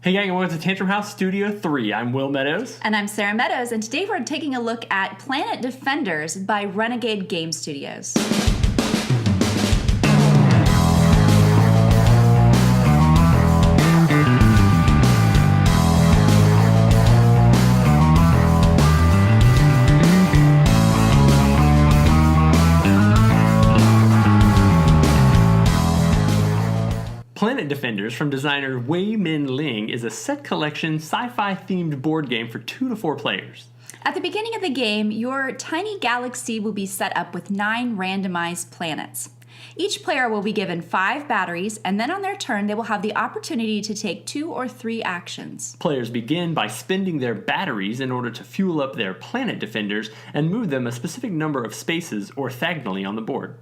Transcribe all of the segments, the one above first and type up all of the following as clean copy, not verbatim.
Hey gang, and welcome to Tantrum House Studio 3. I'm Will Meadows. And I'm Sara Meadows, and today we're taking a look at Planet Defenders by Renegade Game Studios. Planet Defenders from designer Wei Min Ling is a set collection sci-fi themed board game for 2 to 4 players. At the beginning of the game, your tiny galaxy will be set up with 9 randomized planets. Each player will be given 5 batteries, and then on their turn, they will have the opportunity to take 2 or 3 actions. Players begin by spending their batteries in order to fuel up their Planet Defenders and move them a specific number of spaces orthogonally on the board.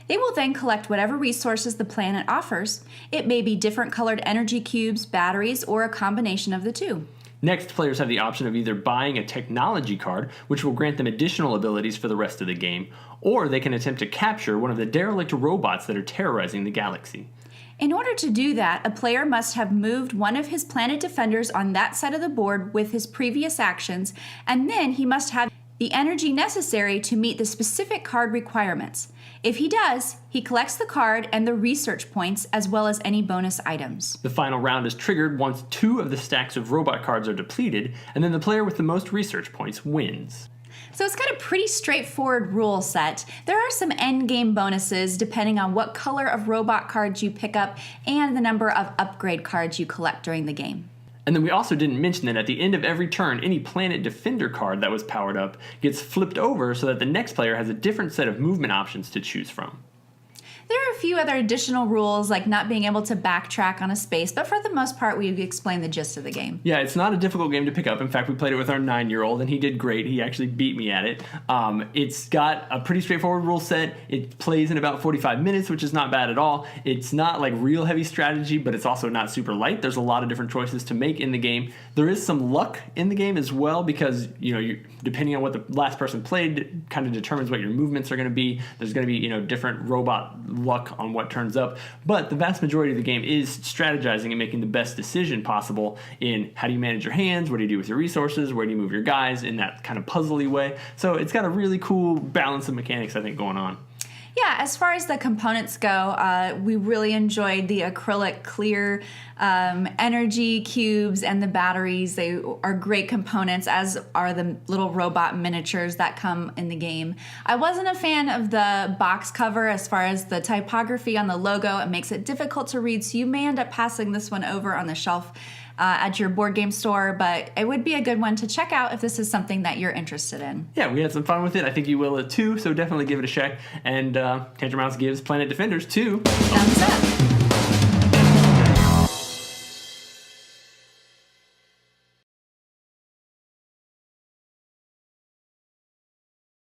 They will then collect whatever resources the planet offers. It may be different colored energy cubes, batteries, or a combination of the two. Next, players have the option of either buying a technology card, which will grant them additional abilities for the rest of the game, or they can attempt to capture one of the derelict robots that are terrorizing the galaxy. In order to do that, a player must have moved one of his planet defenders on that side of the board with his previous actions, and then he must have the energy necessary to meet the specific card requirements. If he does, he collects the card and the research points as well as any bonus items. The final round is triggered once 2 of the stacks of robot cards are depleted, and then the player with the most research points wins. So it's got a pretty straightforward rule set. There are some endgame bonuses depending on what color of robot cards you pick up and the number of upgrade cards you collect during the game. And then we also didn't mention that at the end of every turn, any Planet Defender card that was powered up gets flipped over so that the next player has a different set of movement options to choose from. There are a few other additional rules, like not being able to backtrack on a space, but for the most part, we've explained the gist of the game. Yeah, it's not a difficult game to pick up. In fact, we played it with our 9-year-old, and he did great. He actually beat me at it. It's got a pretty straightforward rule set. It plays in about 45 minutes, which is not bad at all. It's not like real heavy strategy, but it's also not super light. There's a lot of different choices to make in the game. There is some luck in the game as well, because depending on what the last person played, kind of determines what your movements are going to be. There's going to be different robot luck on what turns up, but the vast majority of the game is strategizing and making the best decision possible in how do you manage your hands, what do you do with your resources, where do you move your guys in that kind of puzzly way. So it's got a really cool balance of mechanics, I think, going on. Yeah, as far as the components go, we really enjoyed the acrylic clear energy cubes and the batteries. They are great components, as are the little robot miniatures that come in the game. I wasn't a fan of the box cover as far as the typography on the logo. It makes it difficult to read, so you may end up passing this one over on the shelf at your board game store, but it would be a good one to check out if this is something that you're interested in. Yeah, we had some fun with it. I think you will too, so definitely give it a check. And Tantrum House gives Planet Defenders 2 thumbs up.